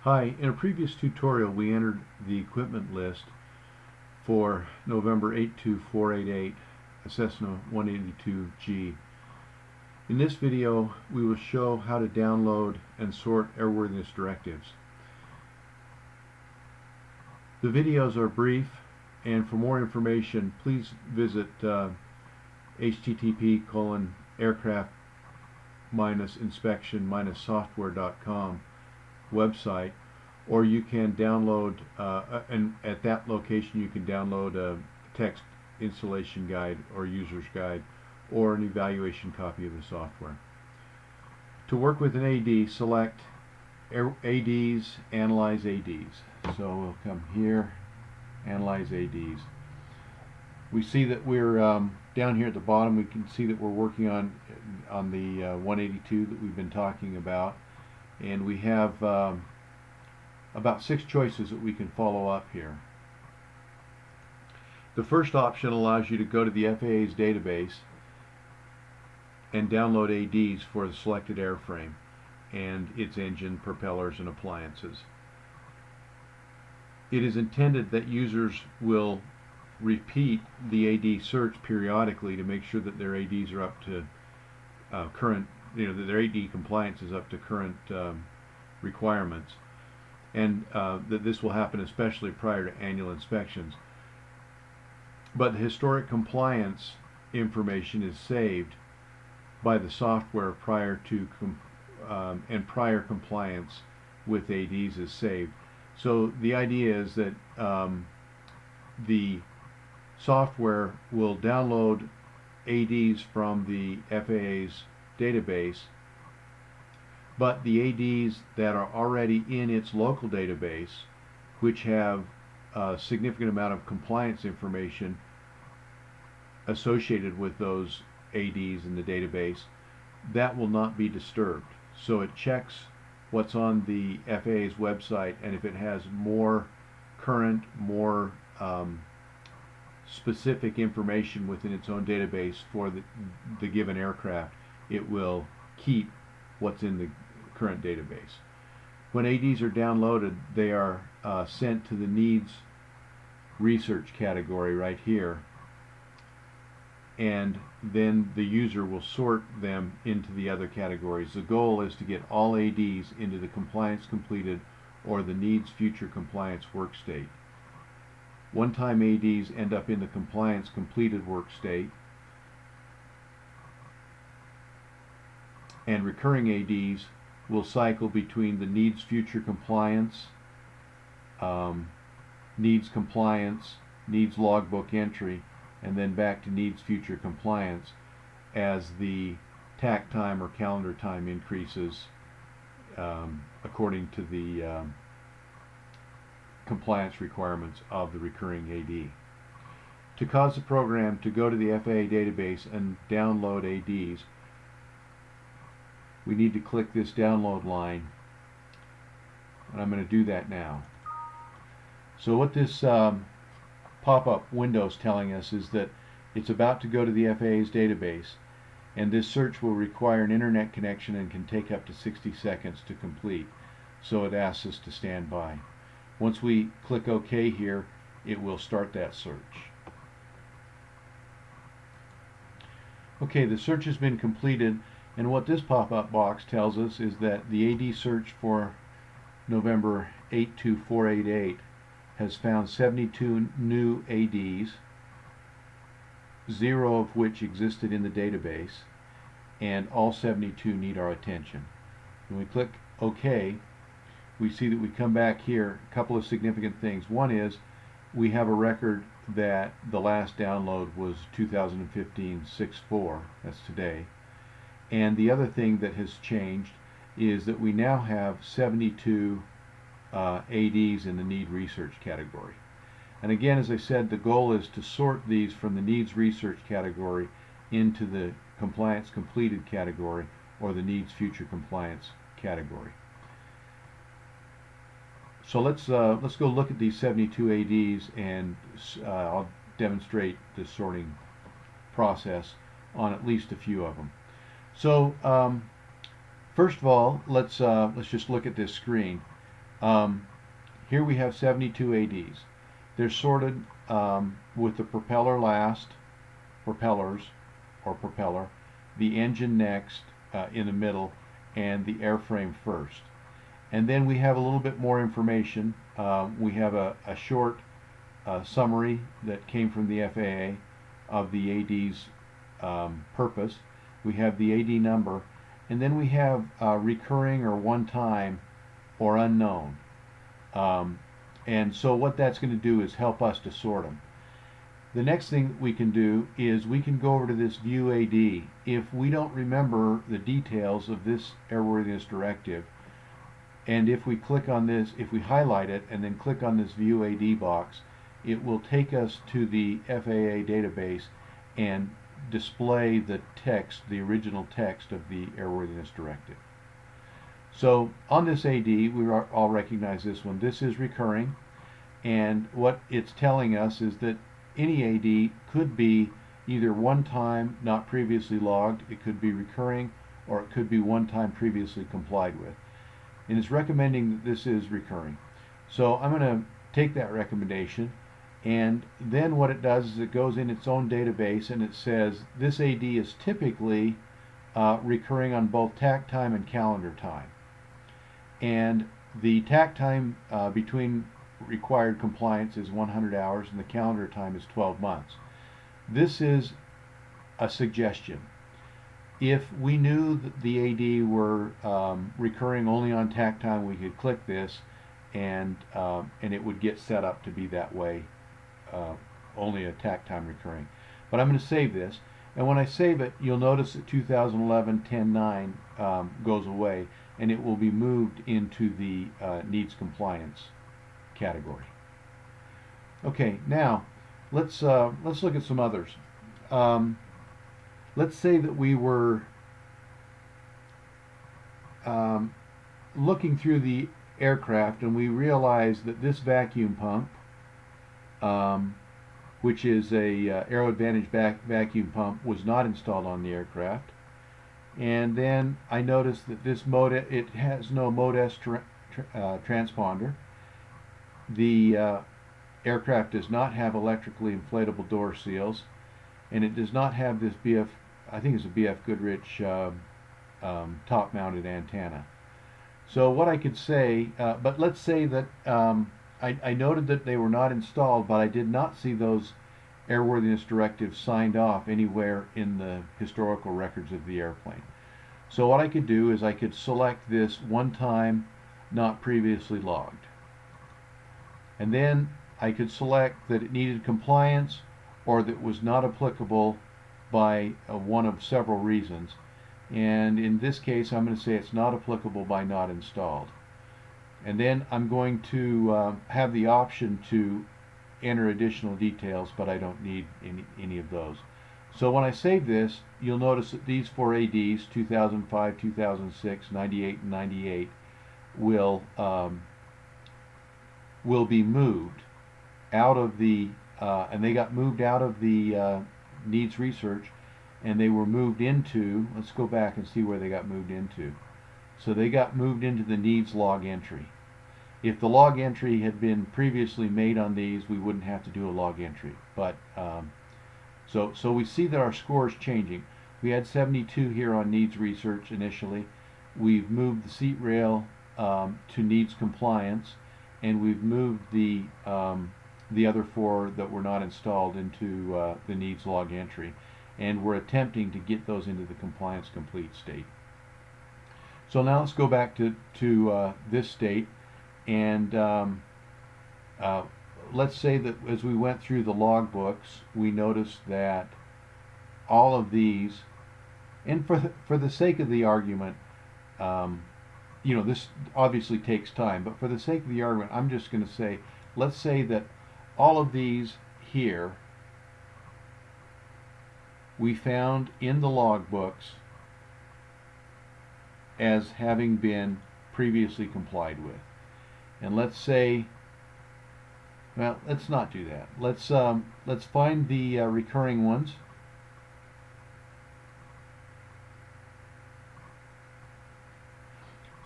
Hi, in a previous tutorial we entered the equipment list for November 82488, a Cessna 182G. In this video we will show how to download and sort airworthiness directives. The videos are brief, and for more information please visit http://aircraft-inspection-software.com website, or you can download and at that location you can download a text installation guide or user's guide or an evaluation copy of the software. To work with an AD, select ADs, Analyze ADs. So we'll come here, Analyze ADs. We see that we're down here at the bottom. We can see that we're working on the 182 that we've been talking about, and we have about 6 choices that we can follow up here. The first option allows you to go to the FAA's database and download ADs for the selected airframe and its engine, propellers, and appliances. It is intended that users will repeat the AD search periodically to make sure that their ADs are up to current, that their AD compliance is up to current requirements, and that this will happen especially prior to annual inspections. But the historic compliance information is saved by the software prior to and prior compliance with ADs is saved. So the idea is that the software will download ADs from the FAA's database, but the ADs that are already in its local database, which have a significant amount of compliance information associated with those ADs in the database, that will not be disturbed. So it checks what's on the FAA's website, and if it has more current, more specific information within its own database for the given aircraft, it will keep what's in the current database. When ADs are downloaded, they are sent to the needs research category right here, and then the user will sort them into the other categories. The goal is to get all ADs into the compliance completed or the needs future compliance work state. One-time ADs end up in the compliance completed work state, and recurring ADs will cycle between the needs future compliance, needs compliance, needs logbook entry, and then back to needs future compliance as the TAC time or calendar time increases according to the compliance requirements of the recurring AD. To cause the program to go to the FAA database and download ADs, we need to click this download line, and I'm going to do that now. So what this pop-up window is telling us is that it's about to go to the FAA's database, and this search will require an internet connection and can take up to 60 seconds to complete, so it asks us to stand by. Once we click OK here, it will start that search. Okay, the search has been completed, and what this pop-up box tells us is that the AD search for November 82488 has found 72 new ADs, 0 of which existed in the database, and all 72 need our attention. When we click OK, we see that we come back here. A couple of significant things. One is we have a record that the last download was 2015-6/4, that's today. And the other thing that has changed is that we now have 72 ADs in the need research category. And again, as I said, the goal is to sort these from the needs research category into the compliance completed category or the needs future compliance category. So let's go look at these 72 ADs, and I'll demonstrate the sorting process on at least a few of them. So first of all, let's just look at this screen. Um, Here we have 72 ADs. They're sorted with the propeller last, propellers, or propeller, the engine next, in the middle, and the airframe first. And then we have a little bit more information. We have a short summary that came from the FAA of the AD's purpose. We have the AD number, and then we have recurring or one-time or unknown. And so what that's going to do is help us to sort them. The next thing we can do is we can go over to this View AD. If we don't remember the details of this airworthiness directive, and if we click on this, if we highlight it and then click on this View AD box, it will take us to the FAA database and display the text, the original text of the airworthiness directive. So on this AD, we all recognize this one. This is recurring, and what it's telling us is that any AD could be either one time not previously logged, it could be recurring, or it could be one time previously complied with. And it's recommending that this is recurring. So I'm going to take that recommendation, and then what it does is it goes in its own database and it says this AD is typically recurring on both takt time and calendar time. And the takt time between required compliance is 100 hours and the calendar time is 12 months. This is a suggestion. If we knew that the AD were recurring only on takt time, we could click this and it would get set up to be that way, only a takt time recurring. But I'm going to save this, and when I save it, you'll notice that 2011 10.9 goes away, and it will be moved into the needs compliance category. Okay, now let's look at some others. Let's say that we were looking through the aircraft and we realized that this vacuum pump, which is a Aero Advantage vacuum pump, was not installed on the aircraft. And then I noticed that this it has no Mode S transponder. The aircraft does not have electrically inflatable door seals, and it does not have this BF, I think it's a BF Goodrich top-mounted antenna. So what I could say, but let's say that I noted that they were not installed, but I did not see those airworthiness directives signed off anywhere in the historical records of the airplane. So what I could do is I could select this one time not previously logged. And then I could select that it needed compliance or that it was not applicable by one of several reasons. And in this case, I'm going to say it's not applicable by not installed. And then I'm going to have the option to enter additional details, but I don't need any of those. So when I save this, you'll notice that these four ADs, 2005, 2006, 98, and 98, will be moved out of the, and they got moved out of the needs research, and they were moved into, let's go back and see where they got moved into. So they got moved into the needs log entry. If the log entry had been previously made on these, we wouldn't have to do a log entry. But so we see that our score is changing. We had 72 here on needs research initially. We've moved the seat rail to needs compliance, and we've moved the other four that were not installed into the needs log entry, and we're attempting to get those into the compliance complete state. So now let's go back to this state, and let's say that as we went through the log books, we noticed that all of these, and for the sake of the argument, you know, this obviously takes time, but for the sake of the argument, I'm just going to say, let's say that all of these here we found in the log books as having been previously complied with. And let's say, well, let's not do that. Let's find the recurring ones.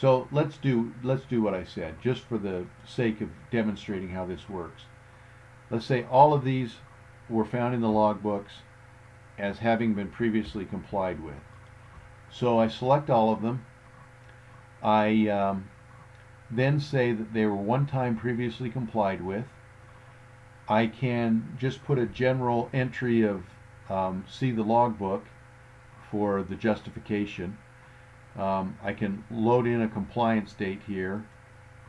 So let's do what I said, just for the sake of demonstrating how this works. Let's say all of these were found in the logbooks as having been previously complied with. So I select all of them. I then say that they were one time previously complied with. I can just put a general entry of see the logbook for the justification. I can load in a compliance date here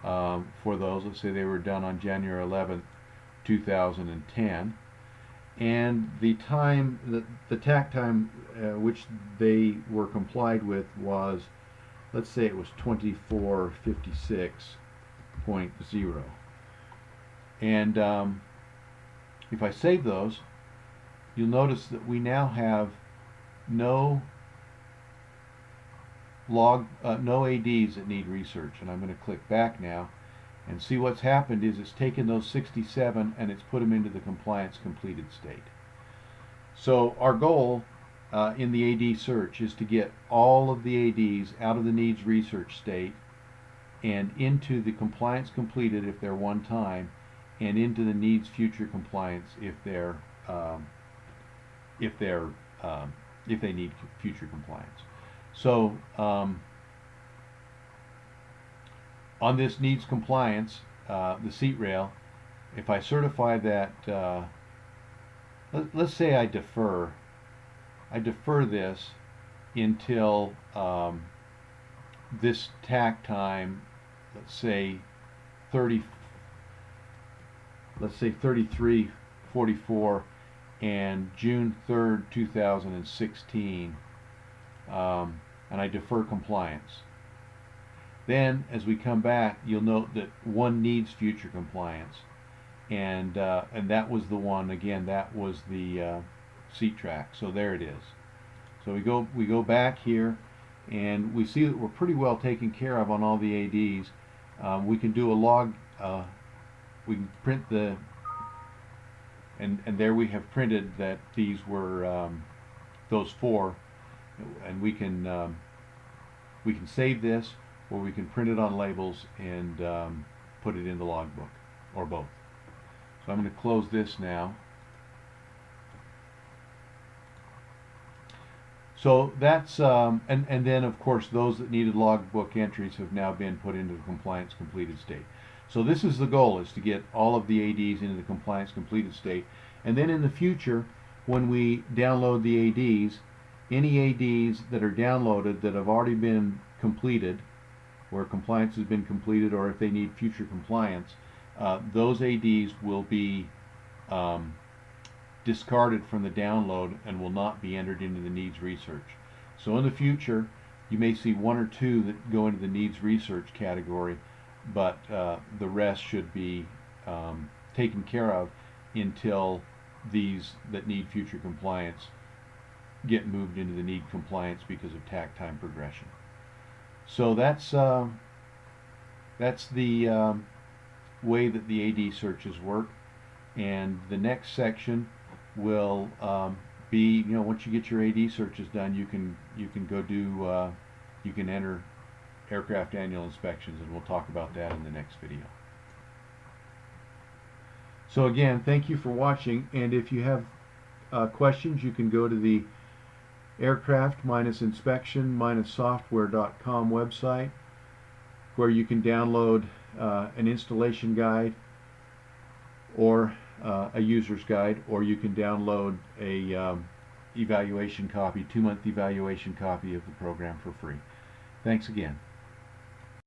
for those. Let's say they were done on January 11th, 2010. And the time, the TAC time which they were complied with was, let's say it was 2456.0. And if I save those, you'll notice that we now have no ADs that need research. And I'm going to click back now and see what's happened is it's taken those 67 and it's put them into the compliance completed state. So our goal in the AD search is to get all of the ADs out of the needs research state and into the compliance completed if they're one time, and into the needs future compliance if they need future compliance. So on this needs compliance, the seat rail, if I certify that, let's say I defer this until this TAC time, let's say 3344 and June 3rd, 2016, and I defer compliance. Then, as we come back, you'll note that one needs future compliance, and that was the one. Again, that was the seat track. So there it is. So we go back here, and we see that we're pretty well taken care of on all the ADs. We can do a log. We can print the, and there we have printed that these were those four, and we can save this, or we can print it on labels and put it in the logbook, or both. So I'm going to close this now. So that's and then of course those that needed logbook entries have now been put into the compliance completed state. So this is the goal, is to get all of the ADs into the compliance completed state, and then in the future when we download the ADs, any ADs that are downloaded that have already been completed, where compliance has been completed, or if they need future compliance, those ADs will be discarded from the download and will not be entered into the needs research. So in the future you may see one or two that go into the needs research category, but the rest should be taken care of until these that need future compliance get moved into the need compliance because of TAC time progression. So that's the way that the AD searches work. And the next section will be, once you get your AD searches done, you can go do you can enter aircraft annual inspections, and we'll talk about that in the next video. So again, thank you for watching, and if you have questions, you can go to the aircraft-inspection-software.com website, where you can download an installation guide or a user's guide, or you can download a evaluation copy, 2-month evaluation copy of the program for free. Thanks again.